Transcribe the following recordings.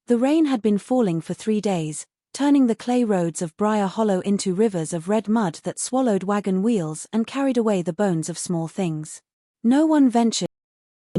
The rain had been falling for 3 days, turning the clay roads of Briar Hollow into rivers of red mud that swallowed wagon wheels and carried away the bones of small things. No one ventured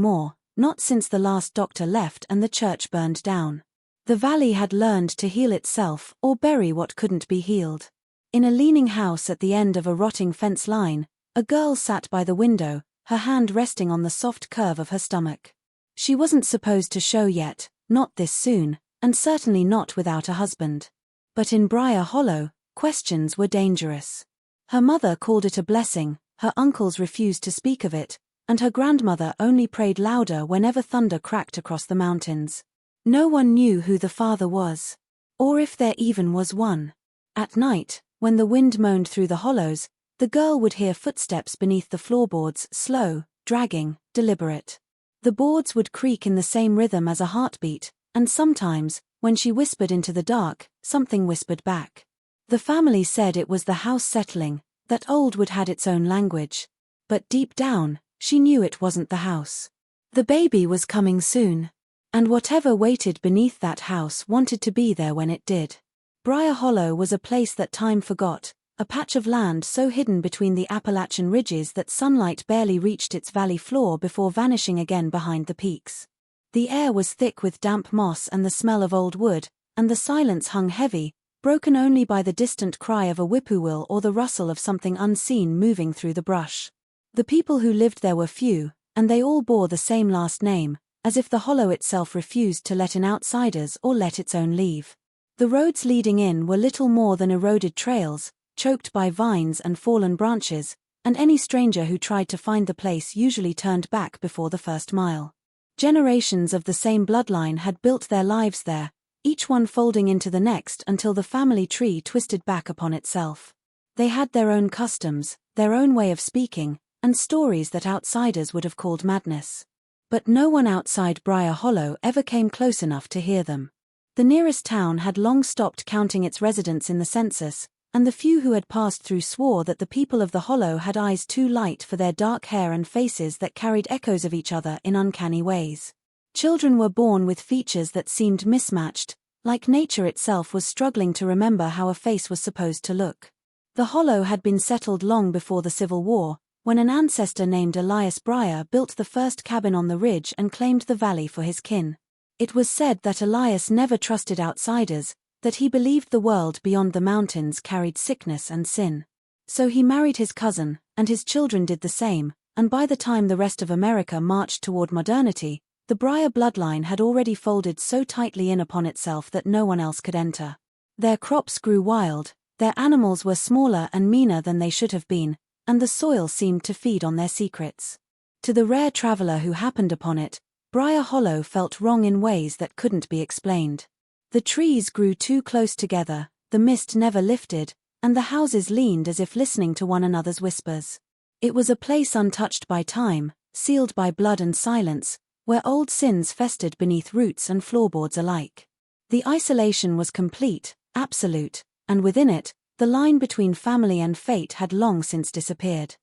more, not since the last doctor left and the church burned down. The valley had learned to heal itself or bury what couldn't be healed. In a leaning house at the end of a rotting fence line, a girl sat by the window, her hand resting on the soft curve of her stomach. She wasn't supposed to show yet, not this soon, and certainly not without a husband. But in Briar Hollow, questions were dangerous. Her mother called it a blessing, her uncles refused to speak of it, and her grandmother only prayed louder whenever thunder cracked across the mountains. No one knew who the father was, or if there even was one. At night, when the wind moaned through the hollows, the girl would hear footsteps beneath the floorboards, slow, dragging, deliberate. The boards would creak in the same rhythm as a heartbeat, and sometimes, when she whispered into the dark, something whispered back. The family said it was the house settling, that old wood had its own language. But deep down, she knew it wasn't the house. The baby was coming soon. And whatever waited beneath that house wanted to be there when it did. Briar Hollow was a place that time forgot, a patch of land so hidden between the Appalachian ridges that sunlight barely reached its valley floor before vanishing again behind the peaks. The air was thick with damp moss and the smell of old wood, and the silence hung heavy, broken only by the distant cry of a whippoorwill or the rustle of something unseen moving through the brush. The people who lived there were few, and they all bore the same last name, as if the hollow itself refused to let in outsiders or let its own leave. The roads leading in were little more than eroded trails, choked by vines and fallen branches, and any stranger who tried to find the place usually turned back before the first mile. Generations of the same bloodline had built their lives there, each one folding into the next until the family tree twisted back upon itself. They had their own customs, their own way of speaking, and stories that outsiders would have called madness. But no one outside Briar Hollow ever came close enough to hear them. The nearest town had long stopped counting its residents in the census, and the few who had passed through swore that the people of the Hollow had eyes too light for their dark hair and faces that carried echoes of each other in uncanny ways. Children were born with features that seemed mismatched, like nature itself was struggling to remember how a face was supposed to look. The Hollow had been settled long before the Civil War, when an ancestor named Elias Briar built the first cabin on the ridge and claimed the valley for his kin. It was said that Elias never trusted outsiders, that he believed the world beyond the mountains carried sickness and sin. So he married his cousin, and his children did the same, and by the time the rest of America marched toward modernity, the Briar bloodline had already folded so tightly in upon itself that no one else could enter. Their crops grew wild, their animals were smaller and meaner than they should have been, and the soil seemed to feed on their secrets. To the rare traveler who happened upon it, Briar Hollow felt wrong in ways that couldn't be explained. The trees grew too close together, the mist never lifted, and the houses leaned as if listening to one another's whispers. It was a place untouched by time, sealed by blood and silence, where old sins festered beneath roots and floorboards alike. The isolation was complete, absolute, and within it, the line between family and fate had long since disappeared.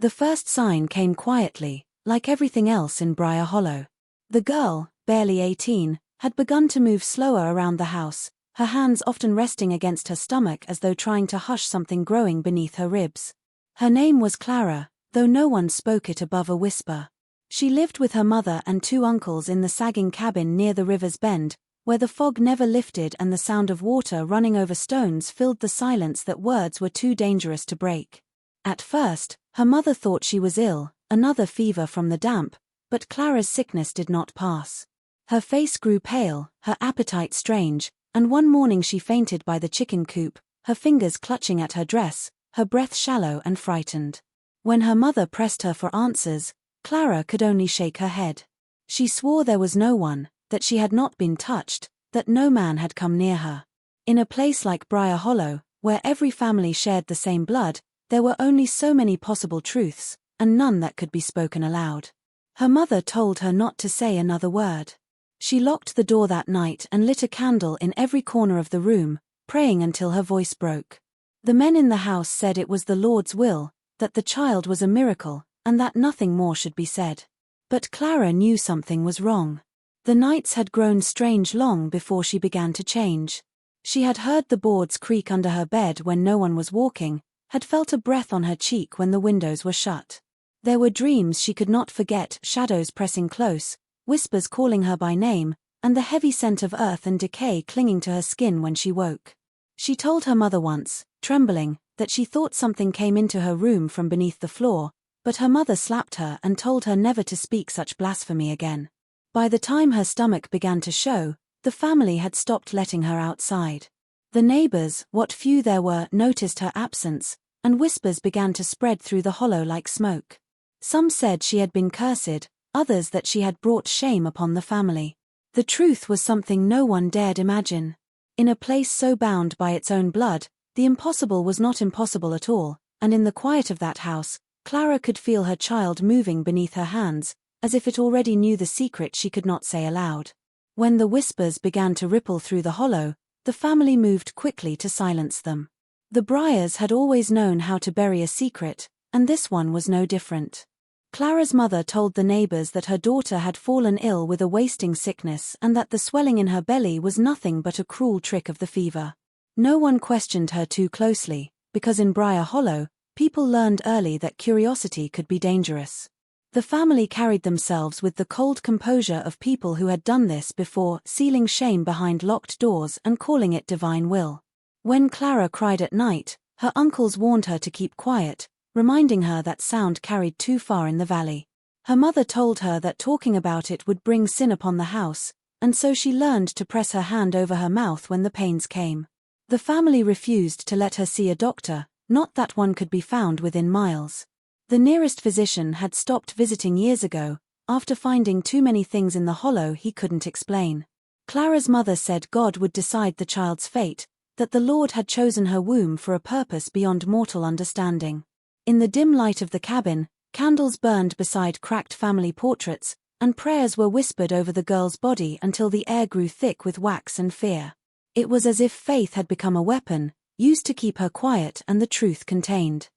The first sign came quietly, like everything else in Briar Hollow. The girl, barely 18, had begun to move slower around the house, her hands often resting against her stomach as though trying to hush something growing beneath her ribs. Her name was Clara, though no one spoke it above a whisper. She lived with her mother and 2 uncles in the sagging cabin near the river's bend, where the fog never lifted and the sound of water running over stones filled the silence that words were too dangerous to break. At first, her mother thought she was ill, another fever from the damp, but Clara's sickness did not pass. Her face grew pale, her appetite strange, and one morning she fainted by the chicken coop, her fingers clutching at her dress, her breath shallow and frightened. When her mother pressed her for answers, Clara could only shake her head. She swore there was no one, that she had not been touched, that no man had come near her. In a place like Briar Hollow, where every family shared the same blood, there were only so many possible truths, and none that could be spoken aloud. Her mother told her not to say another word. She locked the door that night and lit a candle in every corner of the room, praying until her voice broke. The men in the house said it was the Lord's will, that the child was a miracle, and that nothing more should be said. But Clara knew something was wrong. The nights had grown strange long before she began to change. She had heard the boards creak under her bed when no one was walking, had felt a breath on her cheek when the windows were shut. There were dreams she could not forget, shadows pressing close, whispers calling her by name, and the heavy scent of earth and decay clinging to her skin when she woke. She told her mother once, trembling, that she thought something came into her room from beneath the floor, but her mother slapped her and told her never to speak such blasphemy again. By the time her stomach began to show, the family had stopped letting her outside. The neighbors, what few there were, noticed her absence, and whispers began to spread through the hollow like smoke. Some said she had been cursed, others that she had brought shame upon the family. The truth was something no one dared imagine. In a place so bound by its own blood, the impossible was not impossible at all, and in the quiet of that house, Clara could feel her child moving beneath her hands, as if it already knew the secret she could not say aloud. When the whispers began to ripple through the hollow, the family moved quickly to silence them. The Bryars had always known how to bury a secret, and this one was no different. Clara's mother told the neighbors that her daughter had fallen ill with a wasting sickness and that the swelling in her belly was nothing but a cruel trick of the fever. No one questioned her too closely, because in Briar Hollow, people learned early that curiosity could be dangerous. The family carried themselves with the cold composure of people who had done this before, sealing shame behind locked doors and calling it divine will. When Clara cried at night, her uncles warned her to keep quiet, reminding her that sound carried too far in the valley. Her mother told her that talking about it would bring sin upon the house, and so she learned to press her hand over her mouth when the pains came. The family refused to let her see a doctor, not that one could be found within miles. The nearest physician had stopped visiting years ago, after finding too many things in the hollow he couldn't explain. Clara's mother said God would decide the child's fate, that the Lord had chosen her womb for a purpose beyond mortal understanding. In the dim light of the cabin, candles burned beside cracked family portraits, and prayers were whispered over the girl's body until the air grew thick with wax and fear. It was as if faith had become a weapon, used to keep her quiet and the truth contained.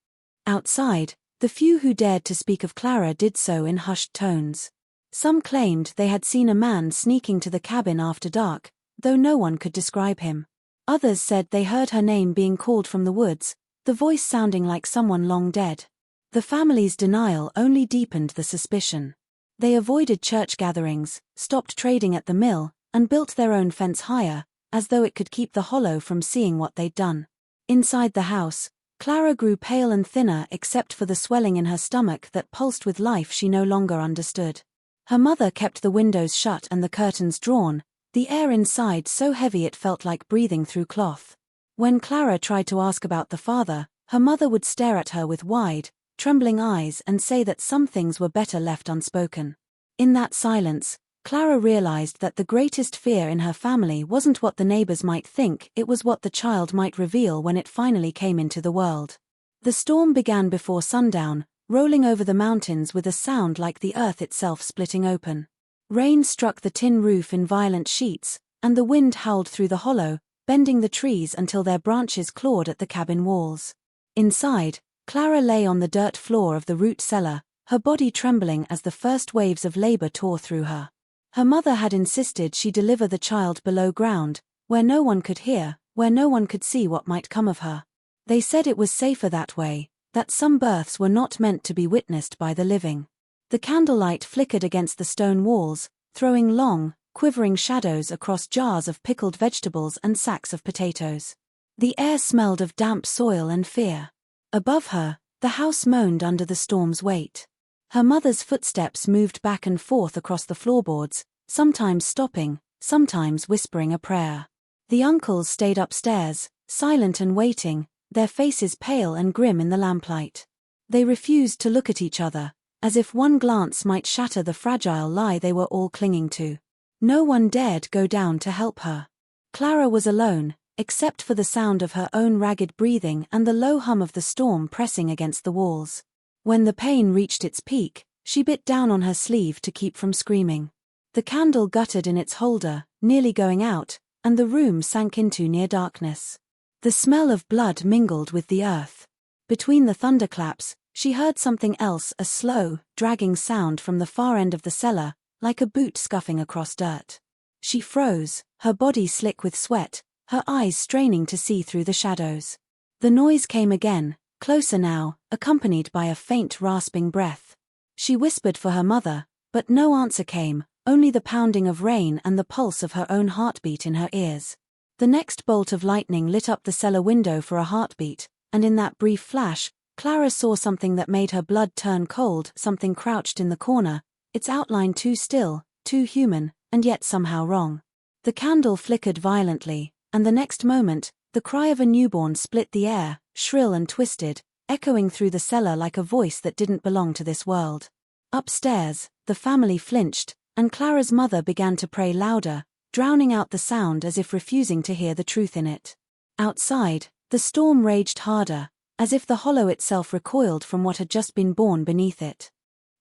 Outside, the few who dared to speak of Clara did so in hushed tones. Some claimed they had seen a man sneaking to the cabin after dark, though no one could describe him. Others said they heard her name being called from the woods, the voice sounding like someone long dead. The family's denial only deepened the suspicion. They avoided church gatherings, stopped trading at the mill, and built their own fence higher, as though it could keep the hollow from seeing what they'd done. Inside the house, Clara grew pale and thinner except for the swelling in her stomach that pulsed with life she no longer understood. Her mother kept the windows shut and the curtains drawn, the air inside so heavy it felt like breathing through cloth. When Clara tried to ask about the father, her mother would stare at her with wide, trembling eyes and say that some things were better left unspoken. In that silence, Clara realized that the greatest fear in her family wasn't what the neighbors might think, it was what the child might reveal when it finally came into the world. The storm began before sundown, rolling over the mountains with a sound like the earth itself splitting open. Rain struck the tin roof in violent sheets, and the wind howled through the hollow, bending the trees until their branches clawed at the cabin walls. Inside, Clara lay on the dirt floor of the root cellar, her body trembling as the first waves of labor tore through her. Her mother had insisted she deliver the child below ground, where no one could hear, where no one could see what might come of her. They said it was safer that way, that some births were not meant to be witnessed by the living. The candlelight flickered against the stone walls, throwing long, quivering shadows across jars of pickled vegetables and sacks of potatoes. The air smelled of damp soil and fear. Above her, the house moaned under the storm's weight. Her mother's footsteps moved back and forth across the floorboards, sometimes stopping, sometimes whispering a prayer. The uncles stayed upstairs, silent and waiting, their faces pale and grim in the lamplight. They refused to look at each other, as if one glance might shatter the fragile lie they were all clinging to. No one dared go down to help her. Clara was alone, except for the sound of her own ragged breathing and the low hum of the storm pressing against the walls. When the pain reached its peak, she bit down on her sleeve to keep from screaming. The candle guttered in its holder, nearly going out, and the room sank into near darkness. The smell of blood mingled with the earth. Between the thunderclaps, she heard something else, a slow, dragging sound from the far end of the cellar, like a boot scuffing across dirt. She froze, her body slick with sweat, her eyes straining to see through the shadows. The noise came again, closer now, accompanied by a faint rasping breath. She whispered for her mother, but no answer came, only the pounding of rain and the pulse of her own heartbeat in her ears. The next bolt of lightning lit up the cellar window for a heartbeat, and in that brief flash, Clara saw something that made her blood turn cold, something crouched in the corner, its outline too still, too human, and yet somehow wrong. The candle flickered violently, and the next moment, the cry of a newborn split the air, shrill and twisted, echoing through the cellar like a voice that didn't belong to this world. Upstairs, the family flinched, and Clara's mother began to pray louder, drowning out the sound as if refusing to hear the truth in it. Outside, the storm raged harder, as if the hollow itself recoiled from what had just been born beneath it.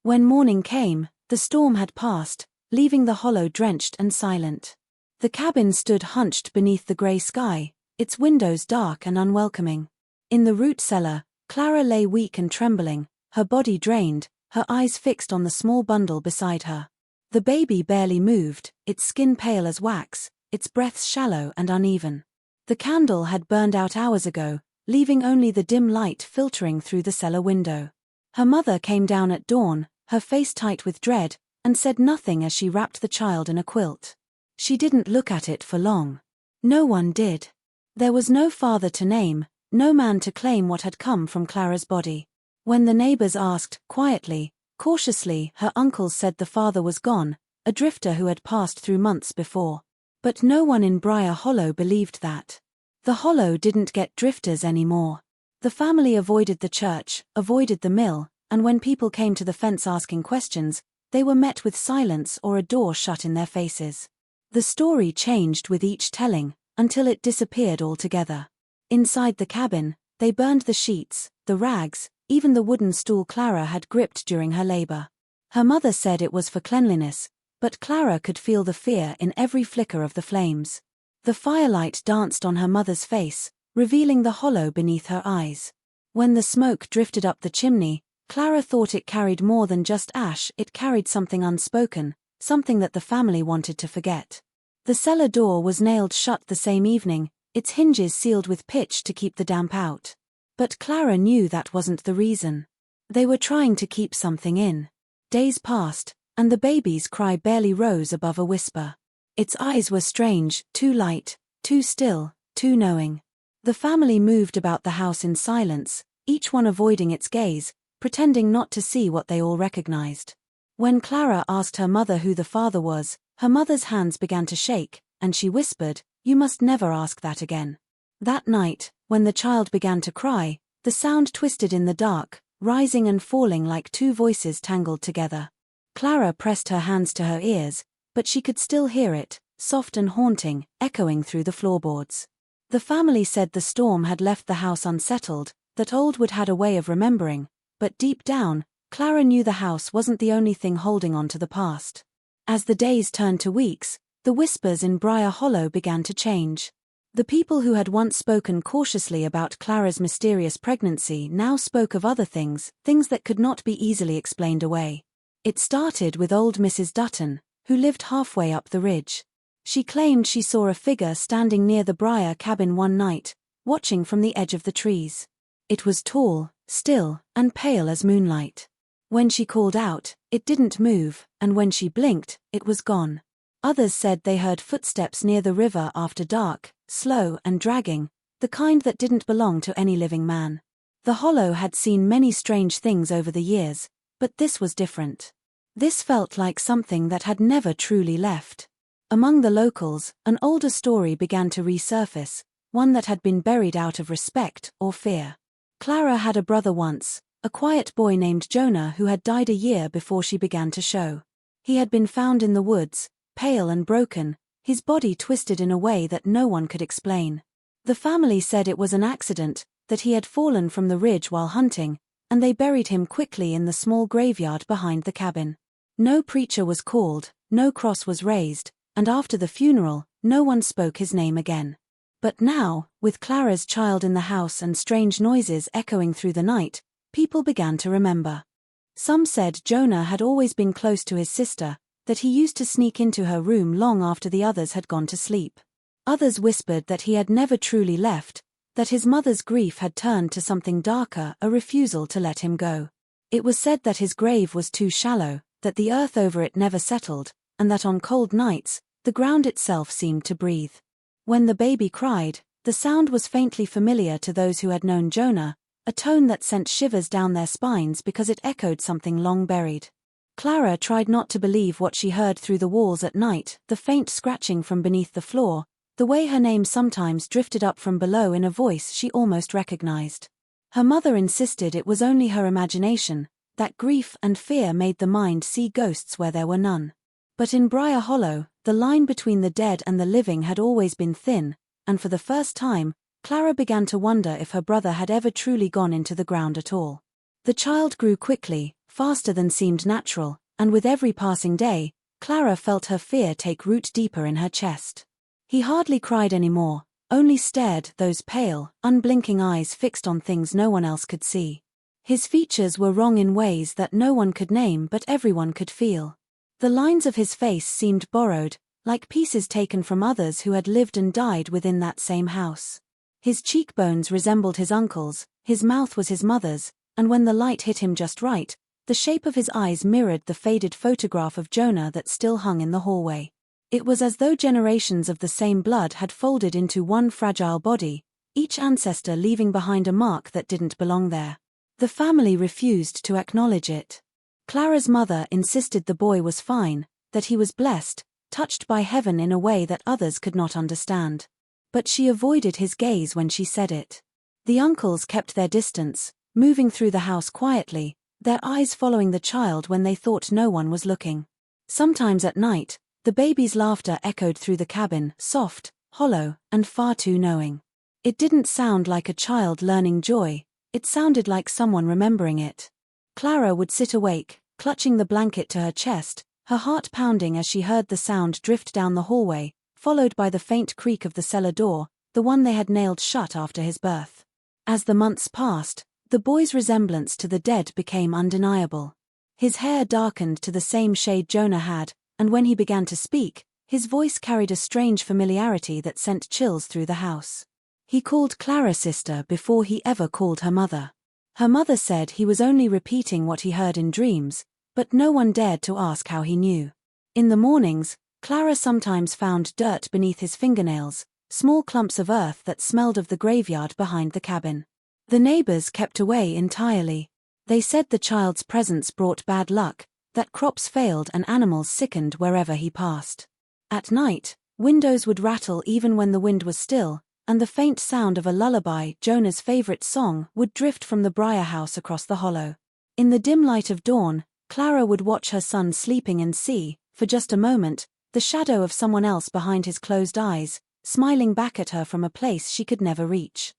When morning came, the storm had passed, leaving the hollow drenched and silent. The cabin stood hunched beneath the grey sky, its windows dark and unwelcoming. In the root cellar, Clara lay weak and trembling, her body drained, her eyes fixed on the small bundle beside her. The baby barely moved, its skin pale as wax, its breaths shallow and uneven. The candle had burned out hours ago, leaving only the dim light filtering through the cellar window. Her mother came down at dawn, her face tight with dread, and said nothing as she wrapped the child in a quilt. She didn't look at it for long. No one did. There was no father to name, no man to claim what had come from Clara's body. When the neighbors asked, quietly, cautiously, her uncles said the father was gone, a drifter who had passed through months before. But no one in Briar Hollow believed that. The hollow didn't get drifters anymore. The family avoided the church, avoided the mill, and when people came to the fence asking questions, they were met with silence or a door shut in their faces. The story changed with each telling, until it disappeared altogether. Inside the cabin, they burned the sheets, the rags, even the wooden stool Clara had gripped during her labor. Her mother said it was for cleanliness, but Clara could feel the fear in every flicker of the flames. The firelight danced on her mother's face, revealing the hollow beneath her eyes. When the smoke drifted up the chimney, Clara thought it carried more than just ash, it carried something unspoken, something that the family wanted to forget. The cellar door was nailed shut the same evening, its hinges sealed with pitch to keep the damp out. But Clara knew that wasn't the reason. They were trying to keep something in. Days passed, and the baby's cry barely rose above a whisper. Its eyes were strange, too light, too still, too knowing. The family moved about the house in silence, each one avoiding its gaze, pretending not to see what they all recognized. When Clara asked her mother who the father was, her mother's hands began to shake, and she whispered, "You must never ask that again." That night, when the child began to cry, the sound twisted in the dark, rising and falling like two voices tangled together. Clara pressed her hands to her ears, but she could still hear it, soft and haunting, echoing through the floorboards. The family said the storm had left the house unsettled, that Oldwood had a way of remembering, but deep down, Clara knew the house wasn't the only thing holding on to the past. As the days turned to weeks, the whispers in Briar Hollow began to change. The people who had once spoken cautiously about Clara's mysterious pregnancy now spoke of other things, things that could not be easily explained away. It started with old Mrs. Dutton, who lived halfway up the ridge. She claimed she saw a figure standing near the Briar cabin one night, watching from the edge of the trees. It was tall, still, and pale as moonlight. When she called out, it didn't move, and when she blinked, it was gone. Others said they heard footsteps near the river after dark, slow and dragging, the kind that didn't belong to any living man. The Hollow had seen many strange things over the years, but this was different. This felt like something that had never truly left. Among the locals, an older story began to resurface, one that had been buried out of respect or fear. Clara had a brother once, a quiet boy named Jonah who had died a year before she began to show. He had been found in the woods, pale and broken, his body twisted in a way that no one could explain. The family said it was an accident, that he had fallen from the ridge while hunting, and they buried him quickly in the small graveyard behind the cabin. No preacher was called, no cross was raised, and after the funeral, no one spoke his name again. But now, with Clara's child in the house and strange noises echoing through the night, people began to remember. Some said Jonah had always been close to his sister, that he used to sneak into her room long after the others had gone to sleep. Others whispered that he had never truly left, that his mother's grief had turned to something darker, a refusal to let him go. It was said that his grave was too shallow, that the earth over it never settled, and that on cold nights, the ground itself seemed to breathe. When the baby cried, the sound was faintly familiar to those who had known Jonah, a tone that sent shivers down their spines because it echoed something long buried. Clara tried not to believe what she heard through the walls at night, the faint scratching from beneath the floor, the way her name sometimes drifted up from below in a voice she almost recognized. Her mother insisted it was only her imagination, that grief and fear made the mind see ghosts where there were none. But in Briar Hollow, the line between the dead and the living had always been thin, and for the first time, Clara began to wonder if her brother had ever truly gone into the ground at all. The child grew quickly, faster than seemed natural, and with every passing day, Clara felt her fear take root deeper in her chest. He hardly cried anymore, only stared, those pale, unblinking eyes fixed on things no one else could see. His features were wrong in ways that no one could name but everyone could feel. The lines of his face seemed borrowed, like pieces taken from others who had lived and died within that same house. His cheekbones resembled his uncle's, his mouth was his mother's, and when the light hit him just right, the shape of his eyes mirrored the faded photograph of Jonah that still hung in the hallway. It was as though generations of the same blood had folded into one fragile body, each ancestor leaving behind a mark that didn't belong there. The family refused to acknowledge it. Clara's mother insisted the boy was fine, that he was blessed, touched by heaven in a way that others could not understand. But she avoided his gaze when she said it. The uncles kept their distance, moving through the house quietly, their eyes following the child when they thought no one was looking. Sometimes at night, the baby's laughter echoed through the cabin, soft, hollow, and far too knowing. It didn't sound like a child learning joy, it sounded like someone remembering it. Clara would sit awake, clutching the blanket to her chest, her heart pounding as she heard the sound drift down the hallway, followed by the faint creak of the cellar door, the one they had nailed shut after his birth. As the months passed, the boy's resemblance to the dead became undeniable. His hair darkened to the same shade Jonah had, and when he began to speak, his voice carried a strange familiarity that sent chills through the house. He called Clara sister before he ever called her mother. Her mother said he was only repeating what he heard in dreams, but no one dared to ask how he knew. In the mornings, Clara sometimes found dirt beneath his fingernails, small clumps of earth that smelled of the graveyard behind the cabin. The neighbors kept away entirely. They said the child's presence brought bad luck, that crops failed and animals sickened wherever he passed. At night, windows would rattle even when the wind was still, and the faint sound of a lullaby, Jonah's favorite song, would drift from the briar house across the hollow. In the dim light of dawn, Clara would watch her son sleeping and see, for just a moment, the shadow of someone else behind his closed eyes, smiling back at her from a place she could never reach.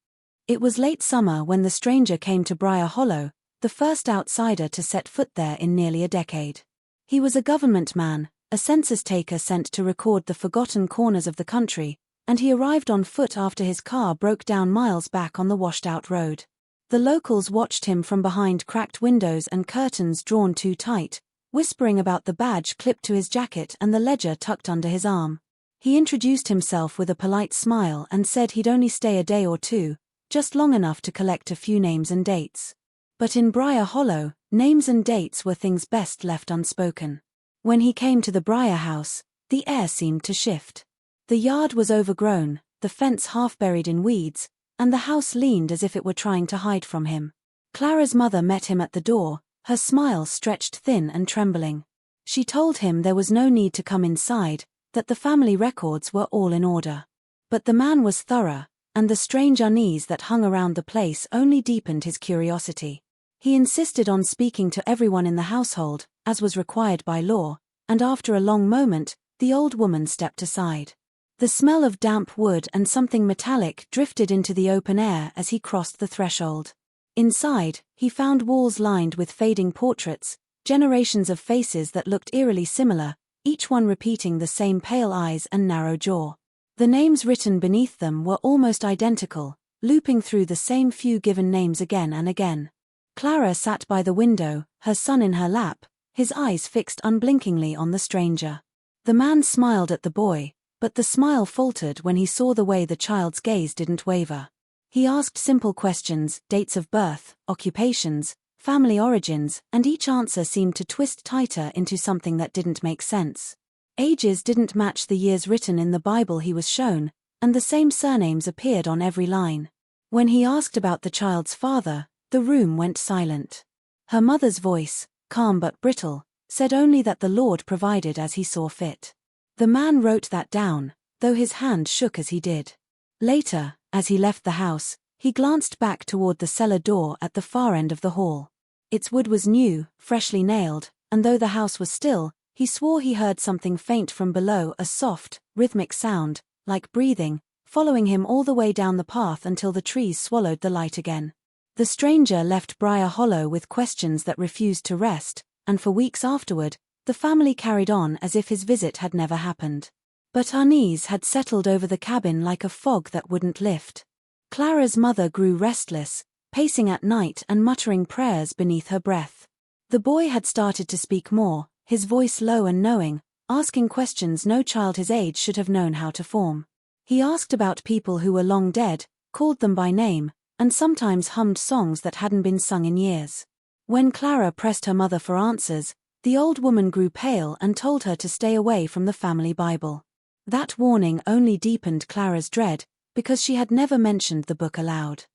It was late summer when the stranger came to Briar Hollow, the first outsider to set foot there in nearly a decade. He was a government man, a census taker sent to record the forgotten corners of the country, and he arrived on foot after his car broke down miles back on the washed-out road. The locals watched him from behind cracked windows and curtains drawn too tight, whispering about the badge clipped to his jacket and the ledger tucked under his arm. He introduced himself with a polite smile and said he'd only stay a day or two, just long enough to collect a few names and dates. But in Briar Hollow, names and dates were things best left unspoken. When he came to the Briar house, the air seemed to shift. The yard was overgrown, the fence half buried in weeds, and the house leaned as if it were trying to hide from him. Clara's mother met him at the door, her smile stretched thin and trembling. She told him there was no need to come inside, that the family records were all in order. But the man was thorough, and the strange unease that hung around the place only deepened his curiosity. He insisted on speaking to everyone in the household, as was required by law, and after a long moment, the old woman stepped aside. The smell of damp wood and something metallic drifted into the open air as he crossed the threshold. Inside, he found walls lined with fading portraits, generations of faces that looked eerily similar, each one repeating the same pale eyes and narrow jaw. The names written beneath them were almost identical, looping through the same few given names again and again. Clara sat by the window, her son in her lap, his eyes fixed unblinkingly on the stranger. The man smiled at the boy, but the smile faltered when he saw the way the child's gaze didn't waver. He asked simple questions, dates of birth, occupations, family origins, and each answer seemed to twist tighter into something that didn't make sense. Ages didn't match the years written in the Bible he was shown, and the same surnames appeared on every line. When he asked about the child's father, the room went silent. Her mother's voice, calm but brittle, said only that the Lord provided as he saw fit. The man wrote that down, though his hand shook as he did. Later, as he left the house, he glanced back toward the cellar door at the far end of the hall. Its wood was new, freshly nailed, and though the house was still, he swore he heard something faint from below, a soft, rhythmic sound, like breathing, following him all the way down the path until the trees swallowed the light again. The stranger left Briar Hollow with questions that refused to rest, and for weeks afterward, the family carried on as if his visit had never happened. But unease had settled over the cabin like a fog that wouldn't lift. Clara's mother grew restless, pacing at night and muttering prayers beneath her breath. The boy had started to speak more, his voice low and knowing, asking questions no child his age should have known how to form. He asked about people who were long dead, called them by name, and sometimes hummed songs that hadn't been sung in years. When Clara pressed her mother for answers, the old woman grew pale and told her to stay away from the family Bible. That warning only deepened Clara's dread, because she had never mentioned the book aloud.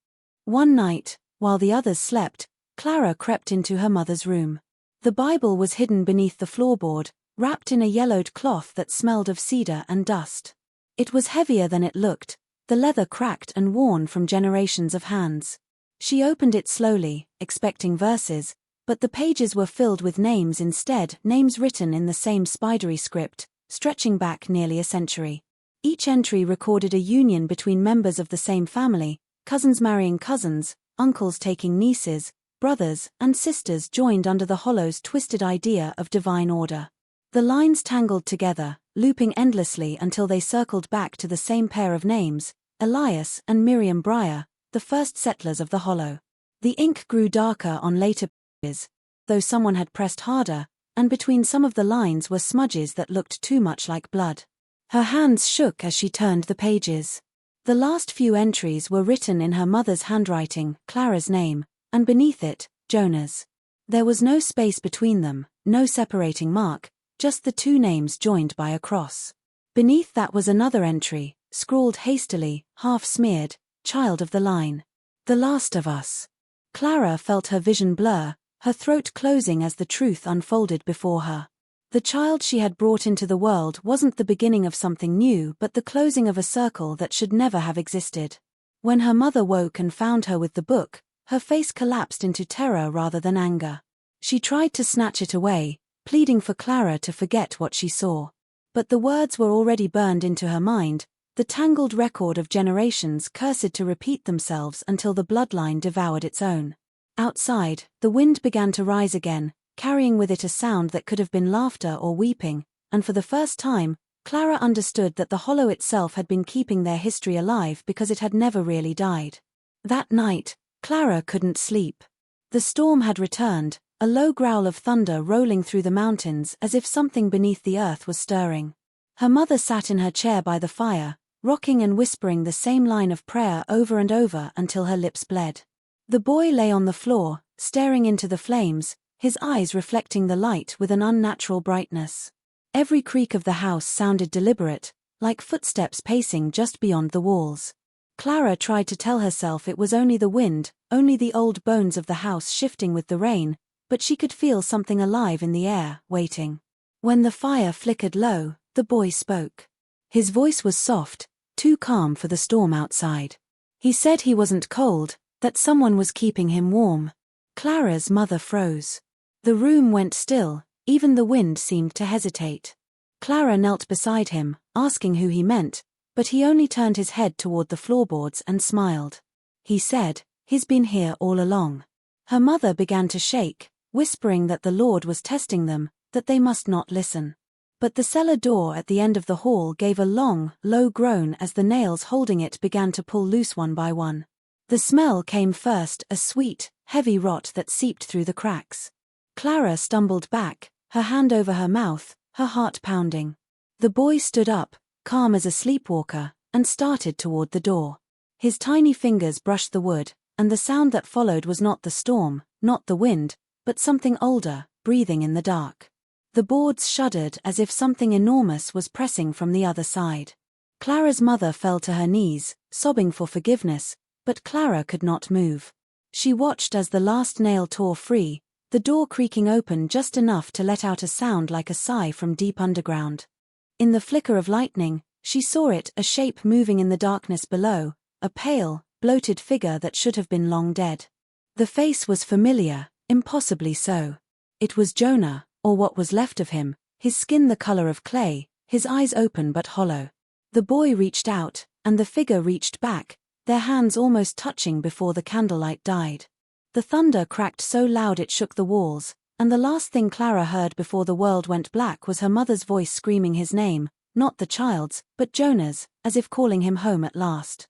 One night, while the others slept, Clara crept into her mother's room. The Bible was hidden beneath the floorboard, wrapped in a yellowed cloth that smelled of cedar and dust. It was heavier than it looked, the leather cracked and worn from generations of hands. She opened it slowly, expecting verses, but the pages were filled with names instead, names written in the same spidery script, stretching back nearly a century. Each entry recorded a union between members of the same family, cousins marrying cousins, uncles taking nieces, brothers and sisters joined under the Hollow's twisted idea of divine order. The lines tangled together, looping endlessly until they circled back to the same pair of names, Elias and Miriam Briar, the first settlers of the Hollow. The ink grew darker on later pages, though someone had pressed harder, and between some of the lines were smudges that looked too much like blood. Her hands shook as she turned the pages. The last few entries were written in her mother's handwriting, Clara's name, and beneath it, Jonah's. There was no space between them, no separating mark, just the two names joined by a cross. Beneath that was another entry, scrawled hastily, half-smeared, Child of the Line. The Last of Us. Clara felt her vision blur, her throat closing as the truth unfolded before her. The child she had brought into the world wasn't the beginning of something new but the closing of a circle that should never have existed. When her mother woke and found her with the book, her face collapsed into terror rather than anger. She tried to snatch it away, pleading for Clara to forget what she saw. But the words were already burned into her mind, the tangled record of generations cursed to repeat themselves until the bloodline devoured its own. Outside, the wind began to rise again, carrying with it a sound that could have been laughter or weeping, and for the first time, Clara understood that the Hollow itself had been keeping their history alive because it had never really died. That night, Clara couldn't sleep. The storm had returned, a low growl of thunder rolling through the mountains as if something beneath the earth was stirring. Her mother sat in her chair by the fire, rocking and whispering the same line of prayer over and over until her lips bled. The boy lay on the floor, staring into the flames, his eyes reflecting the light with an unnatural brightness. Every creak of the house sounded deliberate, like footsteps pacing just beyond the walls. Clara tried to tell herself it was only the wind, only the old bones of the house shifting with the rain, but she could feel something alive in the air, waiting. When the fire flickered low, the boy spoke. His voice was soft, too calm for the storm outside. He said he wasn't cold, that someone was keeping him warm. Clara's mother froze. The room went still, even the wind seemed to hesitate. Clara knelt beside him, asking who he meant, but he only turned his head toward the floorboards and smiled. He said, "He's been here all along." Her mother began to shake, whispering that the Lord was testing them, that they must not listen. But the cellar door at the end of the hall gave a long, low groan as the nails holding it began to pull loose one by one. The smell came first, a sweet, heavy rot that seeped through the cracks. Clara stumbled back, her hand over her mouth, her heart pounding. The boy stood up, calm as a sleepwalker, and started toward the door. His tiny fingers brushed the wood, and the sound that followed was not the storm, not the wind, but something older, breathing in the dark. The boards shuddered as if something enormous was pressing from the other side. Clara's mother fell to her knees, sobbing for forgiveness, but Clara could not move. She watched as the last nail tore free, the door creaking open just enough to let out a sound like a sigh from deep underground. In the flicker of lightning, she saw it, a shape moving in the darkness below, a pale, bloated figure that should have been long dead. The face was familiar, impossibly so. It was Jonah, or what was left of him, his skin the color of clay, his eyes open but hollow. The boy reached out, and the figure reached back, their hands almost touching before the candlelight died. The thunder cracked so loud it shook the walls, and the last thing Clara heard before the world went black was her mother's voice screaming his name, not the child's, but Jonah's, as if calling him home at last.